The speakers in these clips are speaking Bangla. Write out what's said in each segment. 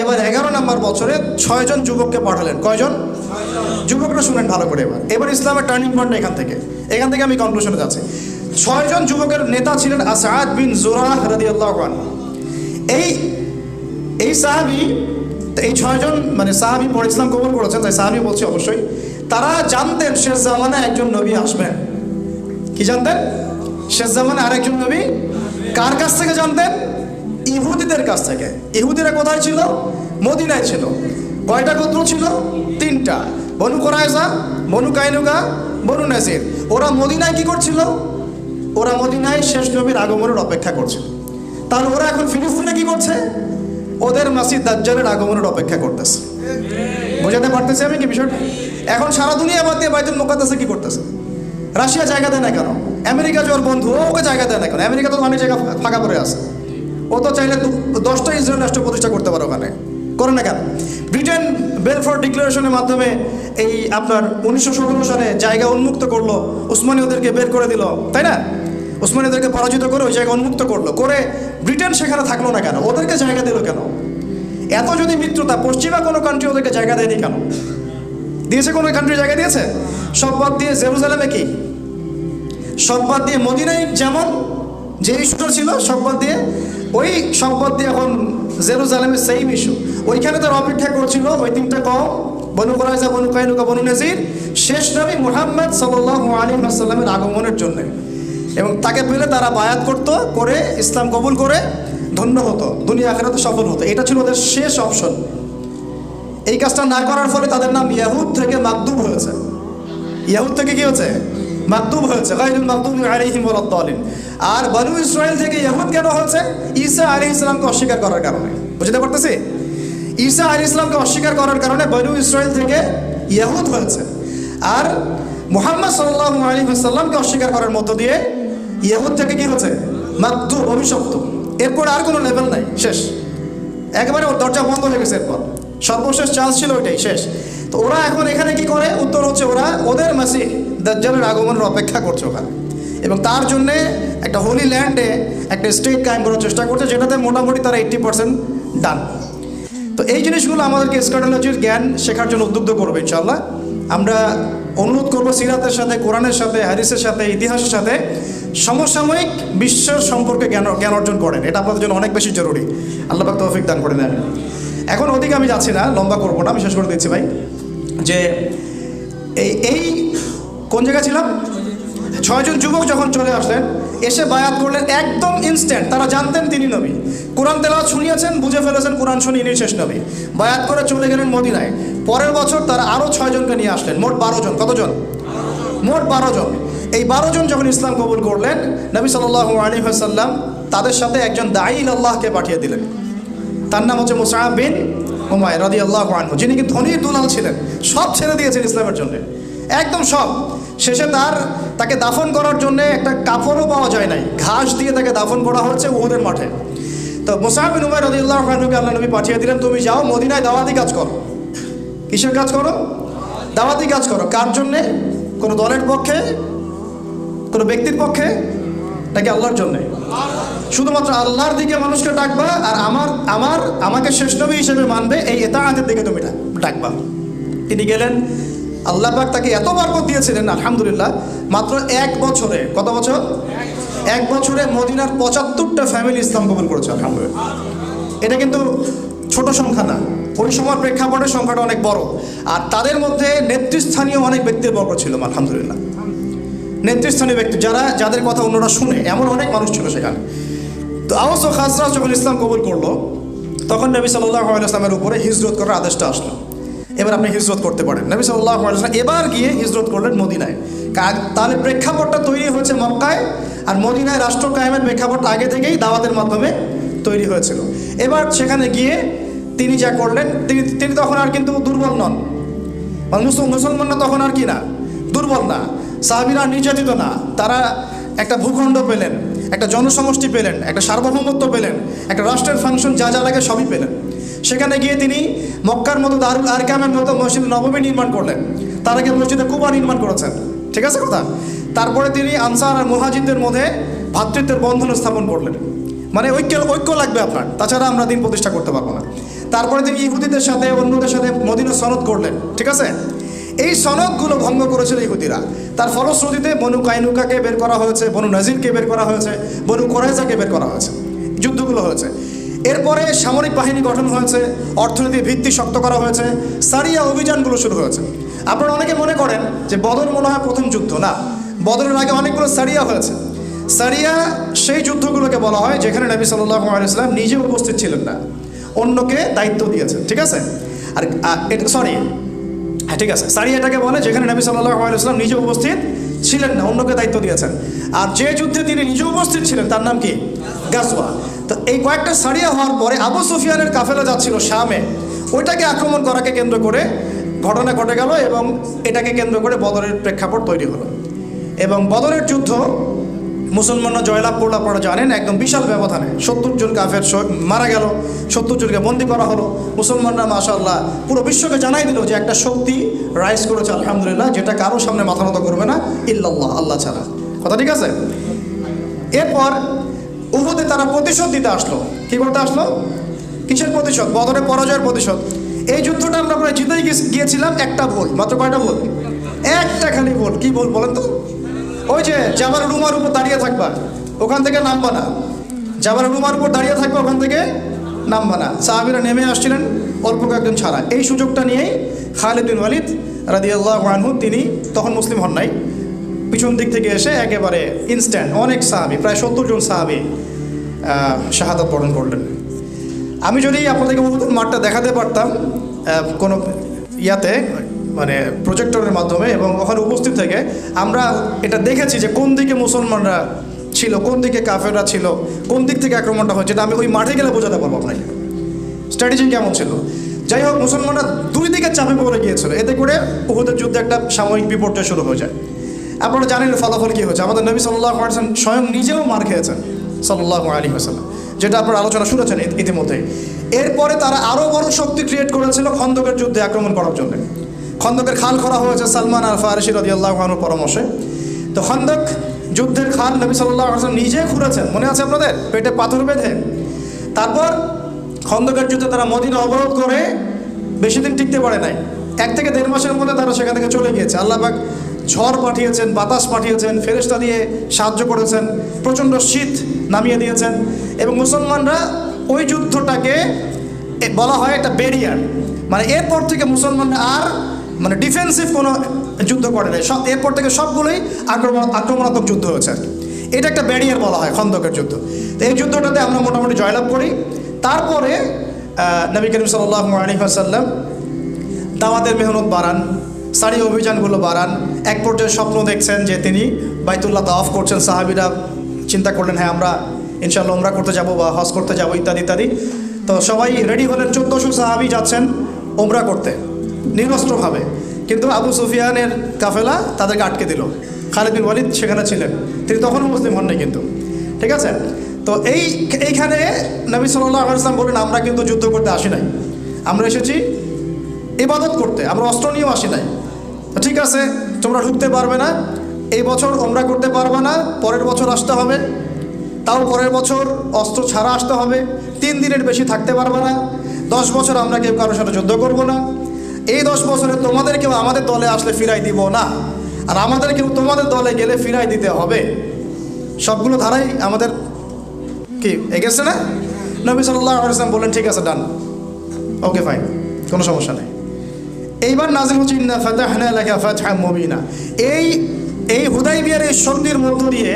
এবার 11 নম্বর বছরে 6 জন যুবককে পাঠালেন। কয়জন? যুবকরা শুনেন ভালো করে। এবার ইসলামের টার্নিং পয়েন্ট এখান থেকে আমি কনক্লুশনে যাচ্ছি। 6 জন যুবকের নেতা ছিলেন আসাদ বিন জুরাহ রাদিয়াল্লাহু আনহু। এই সাহাবী, এই 6 জন মানে সাহাবী পরে ইসলাম কবুল করেছেন, তাই সাহাবী বলছি অবশ্যই। তারা জানতেন শেষ জামানায় একজন নবী আসবেন। কি জানতেন? শেষ জামানায় আরেকজন নবী। কার কাছ থেকে জানতেন? ইহুদিদের কাছ থেকে। ইহুদিরা কোথায় ছিল? মদিনায় ছিল। কয়টা গোত্র ছিল? 3টা, বনু কুরাইজা, বনু কাইনুকা, বনু নাজির। ওরা মদিনায় কি করছিল? ওরা মদিনায় শেষ নবীর আগমনের অপেক্ষা করছিল। তাহলে ওরা এখন ফিলিস্তিনে কি করছে? ওদের মাসিহ দাজ্জালের আগমনের অপেক্ষা করতেছে। বোঝাতে পারতেছি আমি কি বিষয়টা? এখন সারা দুনিয়া বাদ দিয়ে বাইতুল মুকাদ্দাসে কি করতেছে? রাশিয়া জায়গা দেয় না কেন? আমেরিকা যে ওর বন্ধু, ওকে জায়গা দেয় না কেন? আমেরিকা তো অনেক জায়গা ফাঁকা পড়ে আছে। ও তো চাইলে 10টা ইসরায়েল রাষ্ট্র প্রতিষ্ঠা করতে পারে, ওখানে করে না কেন? ব্রিটেন বেলফোর ডিক্লারেশনের মাধ্যমে এই আপনার 1917 সালে জায়গা উন্মুক্ত করলো, উসমানীয়দেরকে বের করে দিল, তাই না? উসমানীয়দেরকে পরাজিত করে ওই জায়গা উন্মুক্ত করলো, করে ব্রিটেন সেখানে থাকলো না কেন? ওদেরকে জায়গা দিল কেন? এত যদি মিত্রতা, পশ্চিমা কোনো কান্ট্রি ওদেরকে জায়গা দেয়নি কেন? দিয়েছে? কোনো কান্ট্রি জায়গা দিয়েছে? সব বাদ দিয়ে জেরুজালেমে কি? সব বাদ দিয়ে মদিনায় যেমন যে ইস্যুটা ছিল সব বাদ দিয়ে, ওই সব বাদ দিয়ে এখন জেরুজালেমের সেম ইস্যু। ওইখানে তার অপেক্ষা করছিল ওই 3টা কওম, বনু কুরাইজা, বনু কাইনুকা, বনু নাজির, শেষ নবী মুহাম্মদ সাল্লাল্লাহু আলাইহি ওয়াসাল্লামের আগমনের জন্য। এবং তাকে পেলে তারা বায়াত করতো, করে ইসলাম কবুল করে ধন্য হতো, দুনিয়া আখিরাতে সফল হতো। এটা ছিল ওদের শেষ অপশন। এই কাজটা না করার ফলে তাদের নাম ইয়াহুদ থেকে মাকদুব হয়েছে। ইয়াহুদ থেকে কি হয়েছে? মাকদুব হয়েছে, গায়রুল মাকদুবি আলাইহিম ওয়ালাদ-দালিন। আর বনু ইসরাইল থেকে ইয়াহুদ কেন হয়েছে? ঈসা আলাইহিস সালামকে অস্বীকার করার কারণে। বুঝতে পারতেছি? ঈসা আলাইহিস সালামকে অস্বীকার করার কারণে বনু ইসরাইল থেকে ইয়াহুদ হয়েছে। আর মুহাম্মদ সাল্লাল্লাহু আলাইহি ওয়াসাল্লামকে অস্বীকার করার মধ্য দিয়ে ইয়াহুদ থেকে কি হয়েছে? মাকদুব, অভিশপ্ত। এরপর আর কোনো লেভেল নাই, শেষ। একেবারে ওর দরজা বন্ধ হয়ে গেছে। এরপর সর্বশেষ চান্স ছিল ওইটাই, শেষ। তো ওরা এখন এখানে কি করে? উত্তর হচ্ছে ওরা ওদের মাসিহ দাজ্জালের আগমনের অপেক্ষা করছে ওখানে, এবং তার জন্যে একটা হোলি ল্যান্ডে একটা স্টেট কায়েম করার চেষ্টা করছে, যেটাতে মোটামুটি তারা 80% ডান। তো এই জিনিসগুলো আমাদেরকে এসকাটোলজির জ্ঞান শেখার জন্য উদ্বুদ্ধ করবে ইনশাআল্লাহ। আমরা অনুরোধ করবো সিরাতের সাথে, কোরআনের সাথে, হাদিসের সাথে, ইতিহাসের সাথে সমসাময়িক বিশ্বের সম্পর্কে জ্ঞান অর্জন করেন। এটা আপনাদের জন্য অনেক বেশি জরুরি। আল্লাহ পাক তৌফিক দান করে দেন। এখন ওদিকে আমি যাচ্ছি না, লম্বা করবো না, আমি শেষ করে দিচ্ছি ভাই। যে এই কোন জায়গায় ছিলাম? 6 জন যুবক যখন চলে আসলেন, এসে বায়াত করলেন একদম ইনস্ট্যান্ট। তারা জানতেন তিনি নবী, কোরআন তেলাওয়াত শুনিয়েছেন, বুঝে ফেলেছেন কোরআন শুনি ইনি শেষ নবী। বায়াত করে চলে গেলেন মদিনায়। পরের বছর তারা আরও 6 জনকে নিয়ে আসলেন, মোট 12 জন। কতজন? মোট 12 জন। এই 12 জন যখন ইসলাম কবুল করলেন, নবী সাল্লাল্লাহু আলাইহি ওয়াসাল্লাম তাদের সাথে একজন দাঈ ইলাল্লাহকে পাঠিয়ে দিলেন। তার নাম হচ্ছে মুসআব বিন উমাইর রাদিয়াল্লাহু আনহু, যিনি কি ধনী দুলাল ছিলেন, সব ছেড়ে দিয়েছেন ইসলামের জন্য, একদম সব। শেষে তাকে দাফন করার জন্য একটা কাপড়ও পাওয়া যায় নাই, ঘাস দিয়ে তাকে দাফন করা হচ্ছে উহুদের মাঠে। তো মুসআব বিন উমাইর রাদিয়াল্লাহু আনহুকে আল্লাহ নবী পাঠিয়ে দিলেন, তুমি যাও মদিনায় দাওয়াতি কাজ করো। কিসের কাজ করো? দাওয়াতি কাজ করো। কার জন্যে? কোনো দলের পক্ষে, কোনো ব্যক্তির পক্ষে, নাকি আল্লাহর জন্যে? শুধুমাত্র আল্লাহর দিকে মানুষকে ডাকবা, আর আমাকে শেষ নবী হিসেবে মানবে, এই ইতাআতের দিকে তুমি ডাকবা। তিনি গেলেন। আল্লাহ পাক তাকে এত বরকত দিয়েছিলেন আলহামদুলিল্লাহ, মাত্র 1 বছরে। কত বছর? 1 বছরে মদিনার 75টা ফ্যামিলি ইসলাম কবুল করেছে আলহামদুলিল্লাহ। এটা কিন্তু ছোট সংখ্যা না, ওই সময় প্রেক্ষাপটে সংখ্যাটা অনেক বড়। আর তাদের মধ্যে নেতৃস্থানীয় অনেক ব্যক্তির বর্গ ছিল আলহামদুলিল্লাহ। নেতৃস্থানীয় ব্যক্তি যাদের কথা অন্যরা শুনে, এমন অনেক মানুষ ছিল সেখানে। তো আওস ও খাজরাজ যখন ইসলাম কবুল করলো, তখন নবী সাল্লাল্লাহু আলাইহি ওয়াসাল্লামের উপরে হিজরত করার আদেশটা আসলো। এবার আপনি হিজরত করতে পারেন। নবী সাল্লাল্লাহু আলাইহি ওয়াসাল্লাম এবার গিয়ে হিজরত করলেন মদিনায়। তাহলে প্রেক্ষাপটটা তৈরি হয়েছে মক্কায়, আর মদিনায় রাষ্ট্র কায়েমের প্রেক্ষাপটটা আগে থেকেই দাওয়াতের মাধ্যমে তৈরি হয়েছিল। এবার সেখানে গিয়ে তিনি যা করলেন, তিনি তখন আর কিন্তু দুর্বল নন। মুসলমানরা তখন আর কি না, দুর্বল না। সাহাবীরা নির্যাতিত না, তারা একটা ভূখণ্ড পেলেন, একটা জনসমষ্টি পেলেন, একটা সার্বভৌমত্ব পেলেন, একটা রাষ্ট্রের ফাংশন যা যা লাগে সবই পেলেন। সেখানে গিয়ে তিনি মক্কার মতো দারুল আরকামের মতো মসজিদ নববী নির্মাণ করলেন। তার আগে মসজিদে কুবা নির্মাণ করেছেন, ঠিক আছে কথা। তারপরে তিনি আনসার আর মুহাজিরদের মধ্যে ভ্রাতৃত্বের বন্ধন স্থাপন করলেন। মানে ঐক্য লাগবে আপনার, তাছাড়া আমরা দিন প্রতিষ্ঠা করতে পারবো না। তারপরে তিনি ইহুদিদের সাথে অন্যদের সাথে মদিনা সনদ করলেন, ঠিক আছে। এই সনদগুলো ভঙ্গ করেছিল ইহুদিরা। তার ফলশ্রুতিতে বনু কাইনুকাকে বের করা হয়েছে, বনু নাজিরকে বের করা হয়েছে, বনু কোরাইজাকে বের করা হয়েছে, যুদ্ধগুলো হয়েছে। এরপরে সামরিক বাহিনী গঠন হয়েছে, অর্থনীতির ভিত্তি শক্ত করা হয়েছে, সারিয়া অভিযানগুলো শুরু হয়েছে। আপনারা অনেকে মনে করেন যে বদর মনে হয় প্রথম যুদ্ধ, না, বদরের আগে অনেকগুলো সারিয়া হয়েছে। সারিয়া সেই যুদ্ধগুলোকে বলা হয় যেখানে নবী সাল্লাল্লাহু আলাইহি ওয়াসাল্লাম নিজে উপস্থিত ছিলেন না, অন্যকে দায়িত্ব দিয়েছেন, ঠিক আছে। আর এটা হ্যাঁ ঠিক আছে, সারিয়াটাকে বলে যেখানে নবী সাল্লাল্লাহু আলাইহি ওয়াসাল্লাম নিজে উপস্থিত ছিলেন না, অন্যকে দায়িত্ব দিয়েছেন। আর যে যুদ্ধে তিনি নিজে উপস্থিত ছিলেন তার নাম কি? গাজওয়া। তো এই কয়েকটা সারিয়া হওয়ার পরে আবু সুফিয়ানের কাফেলা যাচ্ছিল শামে, ওইটাকে আক্রমণ করাকে কেন্দ্র করে ঘটনা ঘটে গেল এবং এটাকে কেন্দ্র করে বদরের প্রেক্ষাপট তৈরি হলো। এবং বদরের যুদ্ধ মুসলমানরা জয়লাভ করলো, আপনারা জানেন, একদম বিশাল ব্যবধানে 70 জন কাফের মারা গেল, 70 জনকে বন্দী করা হলো। মুসলমানরা মাশাআল্লাহ পুরো বিশ্বকে জানাই দিল যে একটা শক্তি রাইজ করেছে আলহামদুলিল্লাহ, যেটা কারো সামনে মাথা নত করবে না ইল্লাল্লাহ, আল্লাহ ছাড়া। কথা ঠিক আছে। এরপর উহুদে তারা প্রতিশোধ দিতে আসলো। কি করতে আসলো? কিসের প্রতিশোধ? বদরের পরাজয়ের প্রতিশোধ। এই যুদ্ধটা আমরা প্রায় জিতেই গিয়েছিলাম, একটা ভুল মাত্র। কয়টা ভুল? একটা খালি ভুল। কি ভুল বলেন তো? ওই যে জাবাল রুমার উপর দাঁড়িয়ে থাকবা, ওখান থেকে নামবা না। জাবাল রুমার উপর দাঁড়িয়ে থাকবা, ওখান থেকে নামবা না। সাহাবীরা নেমে আসছিলেন অল্প কয়েকজন ছাড়া। এই সুযোগটা নিয়েই খালিদ বিন ওয়ালিদ রাদিয়াল্লাহু আনহু, তিনি তখন মুসলিম হন নাই, পিছন দিক থেকে এসে একেবারে ইনস্ট্যান্ট অনেক সাহাবী, প্রায় 70 জন সাহাবী শাহাদাত বরণ করলেন। আমি যদি আপনাদেরকে উহুদের মাঠটা দেখাতে পারতাম কোনো ইয়াতে, মানে প্রজেক্টরের মাধ্যমে, এবং ওখানে উপস্থিত থেকে আমরা এটা দেখেছি যে কোন দিকে মুসলমানরা ছিল, কোন দিকে কাফেররা ছিল, কোন দিক থেকে আক্রমণটা হয়েছে, এটা আমি ওই মাঠে গেলে বোঝাতে পারবো আপনাকে স্ট্র্যাটেজি কেমন ছিল। যাই হোক, মুসলমানরা দুই দিকে চাপে পড়ে গিয়েছিল, এতে করে উহুদের যুদ্ধে একটা সাময়িক বিপর্যয় শুরু হয়ে যায়। আপনারা জানেন ফলাফল কী হয়েছে। আমাদের নবী সাল্লাল্লাহু আলাইহি ওয়াসাল্লাম স্বয়ং নিজেও মার খেয়েছেন সাল্লাল্লাহু আলাইহি ওয়াসাল্লাম, যেটা আপনারা আলোচনা শুনেছেন ইতিমধ্যে। এরপরে তারা আরও বড় শক্তি ক্রিয়েট করেছিল খন্দকের যুদ্ধে আক্রমণ করার জন্য। খন্দকের খাল করা হয়েছে সালমান আল ফারিসি রাদিয়াল্লাহু আনহুর পরামর্শে। তো খন্দক যুদ্ধের খাল নবী সাল্লাল্লাহু আলাইহি ওয়াসাল্লাম নিজে খুঁড়েছেন, মনে আছে আপনাদের, পেটে পাথর বেঁধে। তারপর খন্দকের যুদ্ধে তারা মদিনা অবরোধ করে বেশি দিন টিকতে পারে নাই, 1 থেকে 1.5 মাসের মধ্যে তারা সেখান থেকে চলে গিয়েছে। আল্লাহ পাক ঝড় পাঠিয়েছেন, বাতাস পাঠিয়েছেন, ফেরেশতা দিয়ে সাহায্য করেছেন, প্রচণ্ড শীত নামিয়ে দিয়েছেন। এবং মুসলমানরা ওই যুদ্ধটাকে বলা হয় একটা ব্যারিয়ার, মানে এরপর থেকে মুসলমানরা আর মানে ডিফেন্সিভ কোনো যুদ্ধ করে নাই, সব এরপর থেকে সবগুলোই আক্রমণাত্মক যুদ্ধ হয়েছে। এটা একটা ব্যারিয়ার বলা হয় খন্দকের যুদ্ধ। তো এই যুদ্ধটাতে আমরা মোটামুটি জয়লাভ করি। তারপরে নবী করিম সাল্লাল্লাহু আলাইহি ওয়াসাল্লাম দাওয়াতের মেহনত বাড়ান, সারি অভিযানগুলো বাড়ান। এক পর্যায়ে স্বপ্ন দেখছেন যে তিনি বাইতুল্লাহ তাওয়াফ করছেন। সাহাবীরা চিন্তা করলেন, হ্যাঁ আমরা ইনশাআল্লাহ উমরা করতে যাব বা হজ করতে যাব ইত্যাদি ইত্যাদি। তো সবাই রেডি হলেন, 1400 সাহাবী যাচ্ছেন উমরা করতে নিরস্ত্রভাবে। কিন্তু আবু সুফিয়ানের কাফেলা তাদেরকে আটকে দিল। খালিদ বিন ওয়ালিদ সেখানে ছিলেন, তিনি তখনও মুসলিম হননি কিন্তু, ঠিক আছে। তো এইখানে নবী সাল্লাল্লাহু আলাইহি ওয়াসাল্লাম বলেন, আমরা কিন্তু যুদ্ধ করতে আসি নাই, আমরা এসেছি ইবাদত করতে, আমরা অস্ত্র নিয়েও আসি নাই। তো ঠিক আছে, তোমরা ঢুকতে পারবে না, এই বছর উমরা করতে পারবে না, পরের বছর আসতে হবে, তাও পরের বছর অস্ত্র ছাড়া আসতে হবে, 3 দিনের বেশি থাকতে পারবে না, 10 বছর আমরা কেউ কারোর সাথে যুদ্ধ করবো না, এই 10 বছরে তোমাদের কেউ আমাদের দলে আসলে ফিরাই দিব না, আর আমাদের কেউ তোমাদের দলে গেলে ফিরাই দিতে হবে। সবগুলো ধারাই আমাদের কি এগেছে না? নবী সাল্লাল্লাহু আলাইহি ওয়াসাল্লাম বললেন, ঠিক আছে, ডান, ওকে ফাইন, কোনো সমস্যা নেই। এইবার নাযিল হচ্ছে ইন্না ফাতাহনা লাকা ফাতহাম মুবিনা। এই হুদাইবিয়ার এই সন্ধির মধ্য দিয়ে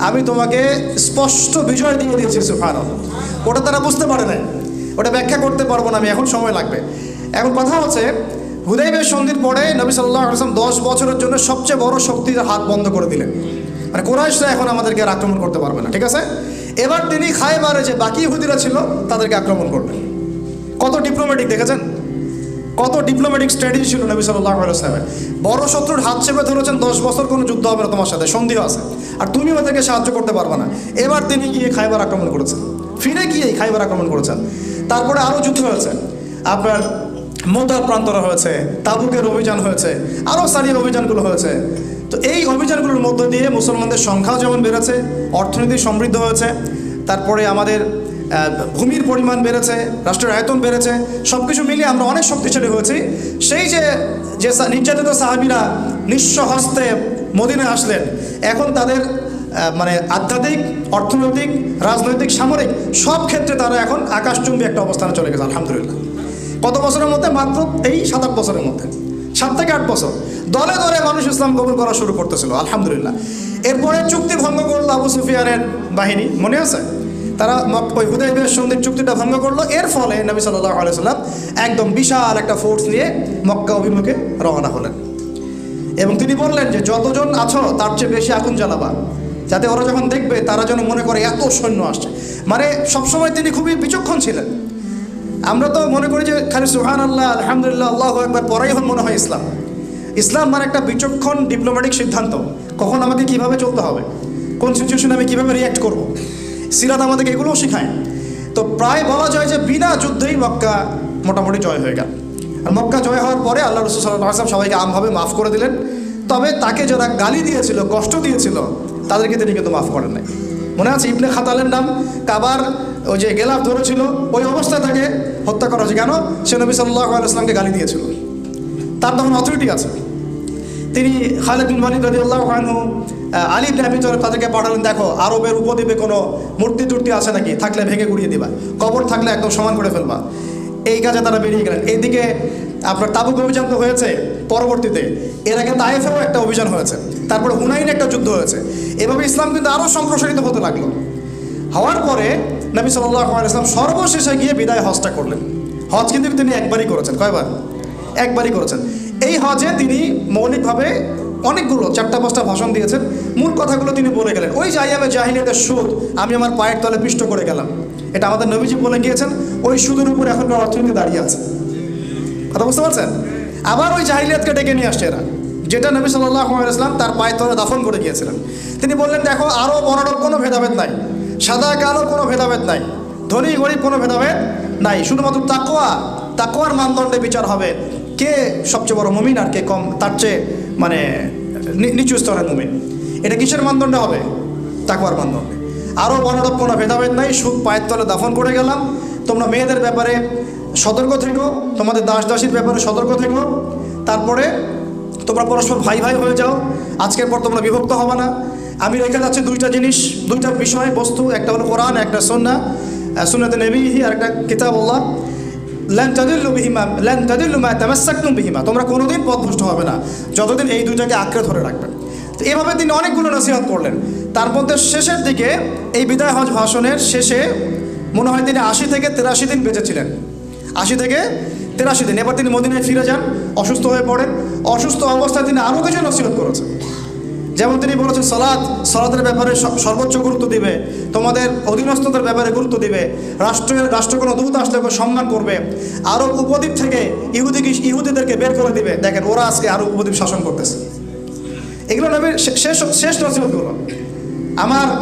আমি তোমাকে স্পষ্ট বিজয় দিয়ে দিয়েছি। সুবহানাল্লাহ। ওটা তারা বুঝতে পারে না, ওটা ব্যাখ্যা করতে পারবো না আমি, এখন সময় লাগবে। এখন কথা হচ্ছে, হুদাইবিয়ার সন্ধির পরে নবী সাল্লাল্লাহু আলাইহি ওয়াসাল্লাম 10 বছরের জন্য সবচেয়ে বড় শক্তির হাত বন্ধ করে দিলেন, মানে কুরাইশরা এখন আমাদেরকে আর আক্রমণ করতে পারবে না, ঠিক আছে। এবার তিনি খায়বারে যে বাকি ইহুদিরা ছিল তাদেরকে আক্রমণ করবেন। কত ডিপ্লোম্যাটিক দেখেছেন, কত ডিপ্লোম্যাটিক স্ট্র্যাটেজি ছিল নবী সাল্লাল্লাহু আলাইহি ওয়াসাল্লামের। বড় শত্রুর হাত চেপে ধরেছেন, 10 বছর কোনো যুদ্ধ হবে না তোমার সাথে, সন্ধিও আছে, আর তুমি ওদেরকে সাহায্য করতে পারবে না। এবার তিনি গিয়ে খায়বার আক্রমণ করেছেন, ফিরে গিয়ে খায়বার আক্রমণ করেছেন। তারপরে আরও যুদ্ধ হয়েছে, আপনার মোতার প্রান্তরে হয়েছে, তাবুকের অভিযান হয়েছে, আরও সারির অভিযানগুলো হয়েছে। তো এই অভিযানগুলোর মধ্য দিয়ে মুসলমানদের সংখ্যাও যেমন বেড়েছে, অর্থনীতি সমৃদ্ধ হয়েছে। তারপরে আমাদের ভূমির পরিমাণ বেড়েছে, রাষ্ট্রের আয়তন বেড়েছে, সব কিছু মিলিয়ে আমরা অনেক শক্তিশালী হয়েছি। সেই যে নির্যাতিত সাহাবীরা নিঃস্ব হস্তে মদিনায় আসলেন, এখন তাদের মানে আধ্যাত্মিক, অর্থনৈতিক, রাজনৈতিক, সামরিক সব ক্ষেত্রে তারা এখন আকাশচুম্বী একটা অবস্থানে চলে গেছে আলহামদুলিল্লাহ। কত বছরের মধ্যে? মাত্র এই 7-8 বছরের মধ্যে, 7 থেকে 8 বছর। দলে দলে মানুষ ইসলাম কবুল করা শুরু করতেছিল আলহামদুলিল্লাহ। এরপরে চুক্তি ভঙ্গ করলো আবু সুফিয়ানের বাহিনী, মনে আছে? তারা ওই হুদায়বিয়ার সন্ধির চুক্তিটা ভঙ্গ করলো। এর ফলে নবী সাল্লাল্লাহু আলাইহি ওয়াসাল্লাম একদম বিশাল একটা ফোর্স নিয়ে মক্কা অভিমুখে রওনা হলেন এবং তিনি বললেন যে যতজন আছো তার চেয়ে বেশি আগুন জ্বালাবা, যাতে ওরা যখন দেখবে তারা যেন মনে করে এত সৈন্য আসছে। মানে সবসময় তিনি খুবই বিচক্ষণ ছিলেন। আমরা তো মনে করি যে খালি সুবহানাল্লাহ, আলহামদুলিল্লাহ, আল্লাহু আকবার পড়াই মনে হয় ইসলাম। ইসলাম মানে একটা বিচক্ষণ ডিপ্লোম্যাটিক সিদ্ধান্ত, কখন আমাকে কিভাবে চলতে হবে, কোন সিচুয়েশনে আমি কীভাবে রিয়্যাক্ট করব। সিরাত আমাদেরকে এগুলোও শেখায়। তো প্রায় বলা যায় যে বিনা যুদ্ধেই মক্কা মোটামুটি জয় হয়ে গেল। আর মক্কা জয় হওয়ার পরে আল্লাহ রাসূল সাল্লাল্লাহু আলাইহি ওয়াসাল্লাম সবাইকে আমভাবে মাফ করে দিলেন। তবে তাকে যারা গালি দিয়েছিল, কষ্ট দিয়েছিল, তাদেরকে তিনি কিন্তু মাফ করেন নাই। মনে আছে ইবনে খাতালের নাম? কাবার ওই যে গেলাফ ধরেছিল, ওই অবস্থায় তাকে হত্যা করা হয়েছে। কেন? সে নবী সাল্লাল্লাহু আলাইহি ওয়াসাল্লামকে গালি দিয়েছিল। তার তখন অথরিটি আছে। তিনি খালিদ বিন ওয়ালিদ রাদিয়াল্লাহু আনহু, আলী ইবনে আবি তালেব তাদেরকে পাঠালেন, দেখো আরবের উপদ্বীপে কোনো মূর্তি টুর্তি আছে নাকি, থাকলে ভেঙে গুড়িয়ে দিবা, কবর থাকলে একদম সমান করে ফেলবা। এই কাজে তারা বেরিয়ে গেলেন। এইদিকে আপনার তাবুক অভিযান তো হয়েছে পরবর্তীতে, এর আগে তায়েফেও একটা অভিযান হয়েছে, তারপরে হুনাইনে একটা যুদ্ধ হয়েছে। এভাবে ইসলাম কিন্তু আরও সম্প্রসারিত হতে লাগলো। হওয়ার পরে নবী সাল্লাল্লাহু আলাইহি ওয়াসাল্লাম সর্বশেষে গিয়ে বিদায় হজটা করলেন। হজ কিন্তু তিনি একবারই করেছেন। কয়বার? একবারই করেছেন। এই হজে তিনি মৌলিকভাবে অনেকগুলো 4-5টা ভাষণ দিয়েছেন। মূল কথাগুলো তিনি বলে গেলেন। ওই যে আইয়ামে জাহিলিয়াতের সুদ, আমি আমার পায়ের তলে পিষ্ট করে গেলাম, এটা আমাদের নবীজি বলে গিয়েছেন। ওই সুদের উপর এখনকার অর্থনীতি দাঁড়িয়ে আছে। কথা বুঝতে পারছেন? আবার ওই জাহিলিয়াতকে ডেকে নিয়ে আসছে এরা, যেটা নবী সাল্লাল্লাহু আলাইহি ওয়াসাল্লাম তার পায়ের তলে দাফন করে গিয়েছিলেন। তিনি বললেন, দেখো আরও বড় কোনো ভেদাভেদ নাই, সাদা কালো কোনো ভেদাভেদ নাই, ধনী গরিব কোনো ভেদাভেদ নাই। শুধুমাত্র তাকওয়ার মানদণ্ডে বিচার হবে, কে সবচেয়ে বড় মুমিন আর কে কম, তার চেয়ে মানে নিচু স্তরের মুমিন। এটা কিসের মানদণ্ডে হবে? তাকওয়ার মানদণ্ডে। আরও বড় কোনো ভেদাভেদ নাই, সুদ পায়ের তলে দাফন করে গেলাম। তোমরা মেয়েদের ব্যাপারে সতর্ক থেকো, তোমাদের দাস দাসীর ব্যাপারে সতর্ক থেকো। তারপরে তোমরা পরস্পর ভাই ভাই হয়ে যাও, আজকের পর তোমরা বিভক্ত হবে না। আমি রেখে যাচ্ছি 2টা জিনিস, 2টা বিষয় বস্তু, একটা হলো কোরআন, একটা সুন্নাতে নবীহি, আর একটা কিতাবুল্লাহ। লান তাদিল্লু মা তামাসসাকতুম বিহিমা, তোমরা কোনোদিন পথভ্রষ্ট হবে না যতদিন এই 2টাকে আঁকড়ে ধরে রাখবে। তো এভাবে তিনি অনেকগুলো নসিহত করলেন। তার মধ্যে শেষের দিকে এই বিদায় হজ ভাষণের শেষে মনে হয় তিনি 80 থেকে 83 দিন বেঁচেছিলেন। 80 থেকে 83 দিন। এবার তিনি মদিনায় ফিরে যান, অসুস্থ হয়ে পড়েন। অসুস্থ অবস্থায় তিনি আরও কিছু নসিহত করেছেন। যেমন তিনি বলেছেন, সালাতের ব্যাপারে সর্বোচ্চ গুরুত্ব দিবে, তোমাদের অধীনস্থদের ব্যাপারে গুরুত্ব দিবে, রাষ্ট্র কোনো দূত আসলে সম্মান করবে, আরব উপদ্বীপ থেকে ইহুদিদেরকে বের করে দিবে। দেখেন ওরা আজকে আরব উপদ্বীপ শাসন করতেছে। এগুলো নবীর শেষ নসিহতগুলো।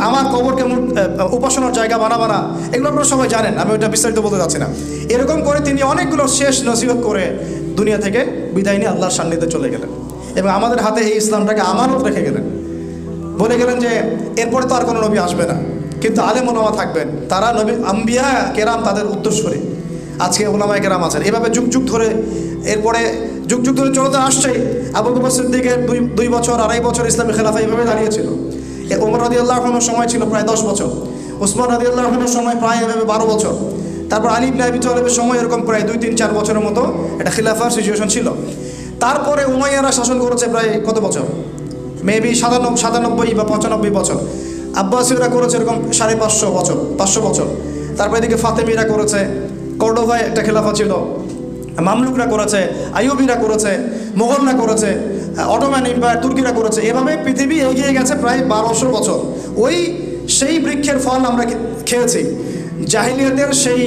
আমার কবরকে উপাসনার জায়গা বানাবা না, এগুলো আপনারা সবাই জানেন, আমি ওইটা বিস্তারিত বলতে যাচ্ছি না। এরকম করে তিনি অনেকগুলো শেষ নসিহত করে দুনিয়া থেকে বিদায় নিয়ে আল্লাহর সান্নিধ্যে চলে গেলেন এবং আমাদের হাতে এই ইসলামটাকে আমানত রেখে গেলেন। বলে গেলেন যে এরপরে তো আর কোনো নবী আসবে না, কিন্তু আলেম ওলামা থাকবেন, তারা নবী আম্বিয়া কেরাম তাদের উত্তরসূরি। আজকে ওলামায়ে কেরাম আছেন। এভাবে যুগ যুগ ধরে, এরপরে যুগ যুগ ধরে চলতে আসছেই। আবু বকর সিদ্দিকের 2 বছর 2.5 বছর ইসলামী খেলাফা এইভাবে দাঁড়িয়েছিল। ওমর রাদিয়াল্লাহু আনহুর সময় ছিল প্রায় 10 বছর, উসমান রাদিয়াল্লাহু আনহুর সময় প্রায় এভাবে 12 বছর, তারপর আলী ইবনে আবি তালেবের সময় এরকম প্রায় 2-3-4 বছরের মতো এটা খিলাফার সিচুয়েশন ছিল। তারপরে উমাইয়ারা শাসন করেছে প্রায় কত বছর? মেবি 97 বা 95 বছর। আব্বাসীয়রা করেছে এরকম 550 বছর, 500 বছর। তারপরে এদিকে ফাতেমিরা করেছে, কর্ডোভায় একটা খেলাফা ছিল, মামলুকরা করেছে, আইয়ুবিরা করেছে, মোগলরা করেছে, অটোম্যান এম্পায়ার তুর্কিরা করেছে। এভাবে পৃথিবী এগিয়ে গেছে প্রায় 1200 বছর। সেই বৃক্ষের ফল আমরা খেয়েছি। জাহিলিয়াতের সেই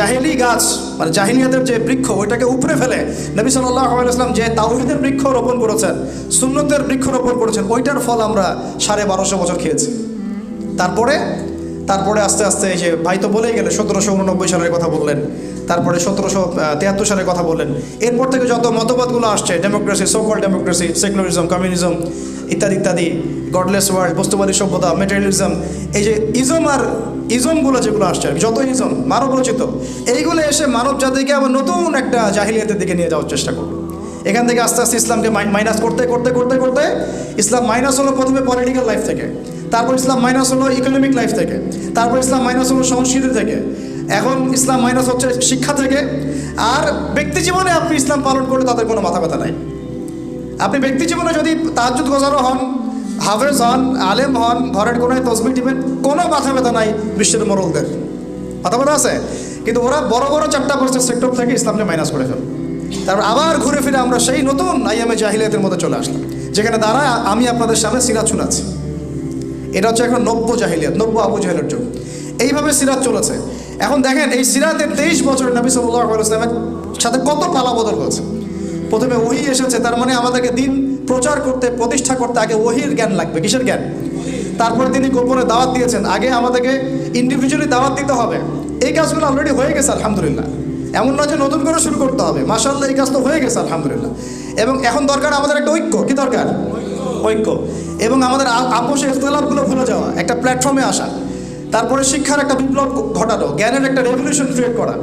জাহেলি গাছ, মানে জাহিলিয়াতের যে বৃক্ষ, ওইটাকে উপড়ে ফেলে নবী সাল্লাল্লাহু আলাইহি ওয়াসাল্লাম যে তাওহীদের বৃক্ষ রোপণ করেছেন, সুন্নতের বৃক্ষ রোপণ করেছেন, ওইটার ফল আমরা 1250 বছর খেয়েছি। তারপরে আস্তে আস্তে এই যে ভাই তো বলেই গেলে 1789 সালের কথা বললেন, তারপরে 1773 সালের কথা বললেন। এরপর থেকে যত মতবাদগুলো আসছে, ডেমোক্রেসি, সোকল ডেমোক্রেসি, সেকুলারিজম, কমিউনিজম, ইত্যাদি ইত্যাদি, গডলেস ওয়ার্ল্ড, বস্তুবাদী সভ্যতা, মেটেরিয়ালিজম, এই যে ইজমগুলো যেগুলো আসছে, যত ইজম মানব রচিত, এইগুলো এসে মানব জাতিকে আবার নতুন একটা জাহিলিয়াতের দিকে নিয়ে যাওয়ার চেষ্টা করবে। এখান থেকে আস্তে আস্তে ইসলামকে মাইনাস করতে করতে করতে করতে ইসলাম মাইনাস হলো প্রথমে পলিটিক্যাল লাইফ থেকে, তারপর ইসলাম মাইনাস হলো ইকোনমিক লাইফ থেকে, তারপর ইসলাম মাইনাস হলো সংস্কৃতি থেকে, এখন ইসলাম মাইনাস হচ্ছে শিক্ষা থেকে। আর ব্যক্তি জীবনে আপনি ইসলাম পালন করলে তাদের কোনো মাথা ব্যথা নাই। আপনি ব্যক্তি জীবনে যদি তাহাজ্জুদ গোজারও হন, হাফেজ হন, আলেম হন, ঘরের কোনায় তসবিহ টিপেন, কোনো মাথা ব্যথা নাই বিশ্বের মোড়লদের, মাথা ব্যথা আছে। কিন্তু ওরা বড় বড় 4টা সেক্টর থেকে ইসলামকে মাইনাস করে ফেল। তারপর আবার ঘুরে ফিরে আমরা সেই নতুন আইয়ামে জাহিলিয়াতের মধ্যে চলে আসলাম, যেখানে দাঁড়ায় আমি আপনাদের সামনে সিরাত শোনাচ্ছি। এটা হচ্ছে এখন নব্য জাহিলিয়াত, নব্য আবু জাহেলের যুগ। এইভাবে সিরাত চলেছে। এখন দেখেন এই সিরাতের 23 বছর নবী সাল্লাল্লাহু আলাইহি ওয়াসাল্লামের সাথে কত পালাবদল হয়েছে। প্রথমে ওহী এসেছে, তার মানে আমাদেরকে দিন প্রচার করতে, প্রতিষ্ঠা করতে আগে ওহীর জ্ঞান লাগবে। কিসের জ্ঞান? তারপরে তিনি গোপনে দাওয়াত দিয়েছেন, আগে আমাদেরকে ইন্ডিভিজুয়ালি দাওয়াত দিতে হবে। এই কাজগুলো অলরেডি হয়ে গেছে আলহামদুলিল্লাহ। এমন না যে নতুন করে শুরু করতে হবে, মাশাআল্লাহ এই কাজ তো হয়ে গেছে আলহামদুলিল্লাহ। এবং এখন দরকার আমাদের একটা ঐক্য। কি দরকার? ঐক্য। এবং আমাদের আপোষে ইখতিলাফগুলো ভুলে যাওয়া, একটা প্ল্যাটফর্মে আসা। তারপরে শিক্ষার একটা বিপ্লব ঘটানো, জ্ঞানের একটা রেভলিউশন ক্রিয়েট করা।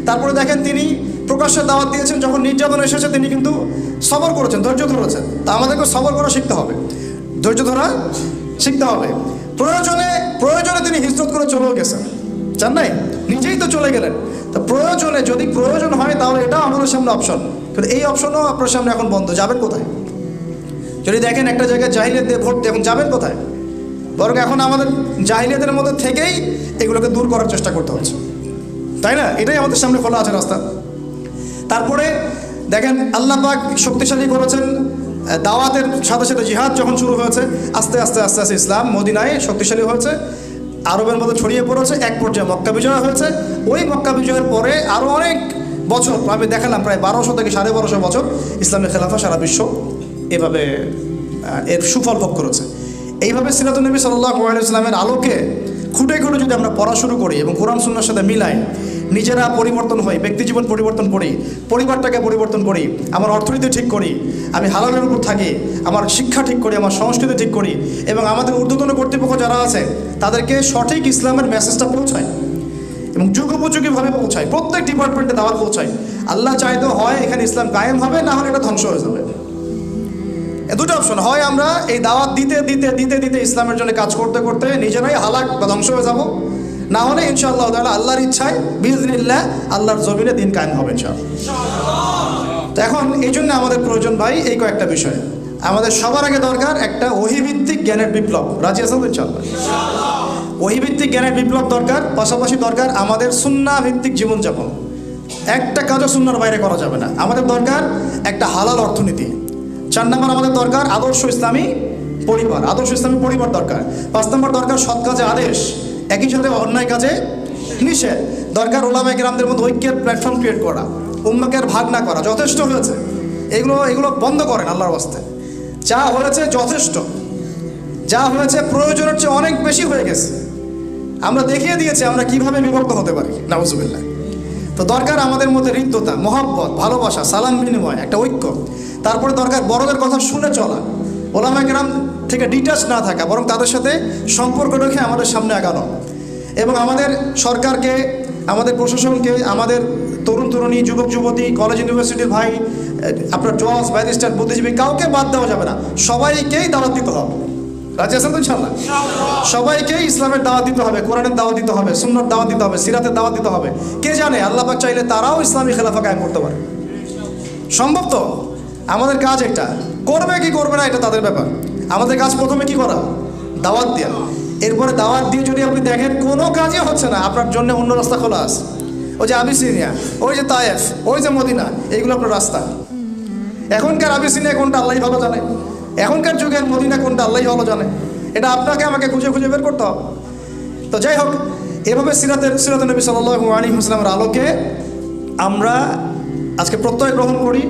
তারপরে দেখেন তিনি প্রকাশ্যে দাওয়াত দিয়েছেন, যখন নির্যাতন এসেছে তিনি কিন্তু সবর করেছেন, ধৈর্য ধরেছেন। তা আমাদেরকে সবর করা শিখতে হবে, ধৈর্য ধরা শিখতে হবে। প্রয়োজনে তিনি হিজরত করে চলেও গেছেন, জান নাই? নিজেই তো চলে গেলেন। তো প্রয়োজনে, যদি প্রয়োজন হয় তাহলে এটাও আমাদের সামনে অপশন, কিন্তু এই অপশনও আপনার সামনে এখন বন্ধ। যাবেন কোথায়? যদি দেখেন একটা জায়গায় জাহিলিয়াত দিয়ে ভর্তি, এখন যাবেন কোথায়? বরং এখন আমাদের জাহিলিয়াতের মধ্যে থেকেই এগুলোকে দূর করার চেষ্টা করতে হচ্ছে, তাই না? এটাই আমাদের সামনে খোলা আছে রাস্তা। তারপরে দেখেন আল্লাহ পাক শক্তিশালী করেছেন দাওয়াতের সাথে সাথে। জিহাদ যখন শুরু হয়েছে, আস্তে আস্তে আস্তে আস্তে ইসলাম মদিনায় শক্তিশালী হয়েছে, আরবের মধ্যে ছড়িয়ে পড়েছে। এক পর্যায়ে মক্কা বিজয় হয়েছে। ওই মক্কা বিজয়ের পরে আরও অনেক বছর, আমি দেখালাম প্রায় 1200 থেকে 1250 বছর ইসলামের খেলাফা সারা বিশ্ব এভাবে এর সুফল ভোগ করেছে। এইভাবে সিরাতুন নবী সাল্লাল্লাহু আলাইহি ওয়াসাল্লামের আলোকে খুঁটে খুঁটে যদি আমরা পড়া শুরু করি এবং কোরআন সুন্নাহর সাথে মিলাই, নিজেরা পরিবর্তন হই, ব্যক্তিজীবন পরিবর্তন করি, পরিবারটাকে পরিবর্তন করি, আমার অর্থনীতি ঠিক করি, আমি হালালের উপর থাকি, আমার শিক্ষা ঠিক করি, আমার সংস্কৃতি ঠিক করি, এবং আমাদের ঊর্ধ্বতন কর্তৃপক্ষ যারা আছে তাদেরকে সঠিক ইসলামের মেসেজটা পৌঁছায় এবং যুগোপযোগীভাবে পৌঁছায়, প্রত্যেক ডিপার্টমেন্টে দাওয়াত পৌঁছায়। আল্লাহ চাইতে হয় এখানে ইসলাম কায়েম হবে, না হলে এটা ধ্বংস হয়ে যাবে। দুটো অপশন, হয় আমরা এই দাওয়াত দিতে দিতে দিতে দিতে ইসলামের জন্য কাজ করতে করতে নিজেরাই হালাক বা ধ্বংস হয়ে যাব, না হলে ইনশাআল্লাহ তাআলা আল্লাহর ইচ্ছায় বিইজনিল্লাহ আল্লাহর জমিনে দিন কায়েম হবে ইনশাআল্লাহ। তো এখন এই জন্য আমাদের প্রয়োজন ভাই এই কয়েকটা বিষয়। আমাদের সবার আগে দরকার একটা ওহীভিত্তিক জ্ঞানের বিপ্লব। রাজি আছেন তো ইনশাআল্লাহ? ওহীভিত্তিক জ্ঞানের বিপ্লব দরকার। পাশাপাশি দরকার আমাদের সুন্নাহ ভিত্তিক জীবনযাপন। একটা কাজও সুন্নাহর বাইরে করা যাবে না। আমাদের দরকার একটা হালাল অর্থনীতি। 4 নম্বর আমাদের দরকার আদর্শ ইসলামী পরিবার, আদর্শ ইসলামী পরিবার দরকার। 5 নম্বর দরকার সৎ কাজে আদেশ, একই সাথে অন্যায় কাজে নিষেধ। দরকার ওলামায়ে কেরামদের মধ্যে ঐক্যের প্ল্যাটফর্ম ক্রিয়েট করা, উম্মাকে আর ভাগ না করা। যথেষ্ট হয়েছে, এগুলো বন্ধ করেন আল্লাহর ওয়াস্তে। যা হয়েছে যথেষ্ট, যা হয়েছে প্রয়োজনের চেয়ে অনেক বেশি হয়ে গেছে। আমরা দেখিয়ে দিয়েছি আমরা কিভাবে বিভক্ত হতে পারি, নাউজুবিল্লাহ। তো দরকার আমাদের মধ্যে হৃদ্যতা, মহব্বত, ভালোবাসা, সালাম বিনিময়, একটা ঐক্য। তারপরে দরকার বড়দের কথা শুনে চলা, ওলামায়ে কেরাম থেকে ডিটাচ না থাকা, বরং তাদের সাথে সম্পর্ক রেখে আমাদের সামনে আগানো। এবং আমাদের সরকারকে, আমাদের প্রশাসনকে, আমাদের তরুণ তরুণী, যুবক যুবতী, কলেজ ইউনিভার্সিটির ভাই, আপনার জজ, ব্যারিস্টার, বুদ্ধিজীবী, কাউকে বাদ দেওয়া যাবে না। সবাইকেই দাওয়াত দিতে হবে। রাজি আছেন তো ইনশাআল্লাহ? সবাইকেই ইসলামের দাওয়াত দিতে হবে, কোরআনের দাওয়াত দিতে হবে, সুন্নাহর দাওয়াত দিতে হবে, সিরাতের দাওয়াত দিতে হবে। কে জানে আল্লাহ পাক চাইলে তারাও ইসলামী খেলাফা কায়েম করতে পারে। সম্ভব তো? আমাদের কাজ এটা। করবে কি করবে না এটা তাদের ব্যাপার। আমাদের কাজ প্রথমে কি করা? দাওয়াত দেওয়া। এরপরে দাওয়াত দিয়ে যদি আপনি দেখেন কোনো কাজই হচ্ছে না, আপনার জন্য অন্য রাস্তা খোলা আছে। ওই যে আবিসিনিয়া, ওই যে তায়েফ, ওই যে মদিনা, এইগুলো আপনার রাস্তা। এখনকার আবিসিনিয়া কোনটা আল্লাহই ভালো জানে, এখনকার যুগের মদিনা কোনটা আল্লাহই ভালো জানে। এটা আপনাকে আমাকে খুঁজে খুঁজে বের করতে হবে। তো যাই হোক, এভাবে সিরাতুন নবী সাল্লাল্লাহু আলাইহি ওয়াসাল্লামের আলোকে আমরা আজকে প্রত্যয় গ্রহণ করি,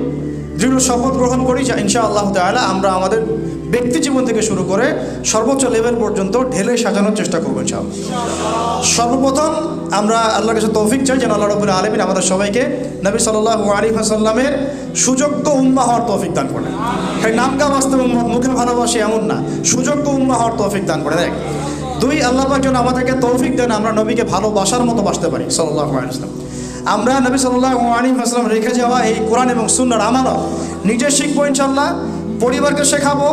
দৃঢ় শপথ গ্রহণ করি যে ইনশাআল্লাহ তাআলা আমরা আমাদের ব্যক্তি জীবন থেকে শুরু করে সর্বোচ্চ লেভেল পর্যন্ত ঢেলে সাজানোর চেষ্টা করবো ইনশাআল্লাহ। সর্বপ্রথম আমরা আল্লাহর কাছে তৌফিক চাই যেন আল্লাহ রাব্বুল আলামিন আমাদের সবাইকে নবী সাল্লাল্লাহু আলাইহি ওয়াসাল্লামের সুযোগ্য উম্মাহ হওয়ার তৌফিক দান করেন। এই নামকা বাস্তব মুখে ভালোবাসে এমন না, সুযোগ্য উম্মাহ হওয়ার তৌফিক দান করেন। এক, দুই, আল্লাহ পাক যেন আমাদেরকে তৌফিক দেন আমরা নবীকে ভালোবাসার মতো বাসতে পারি সাল্লাল্লাহু আলাইহি ওয়াসাল্লাম। আমরা নবী সাল্লাল্লাহু আলাইহি ওয়াসাল্লাম রেখে যাওয়া এই কোরআন এবং সুন্নাহর আমানত নিজে শিখবো ইনশাআল্লাহ, পরিবারকে শেখাবো।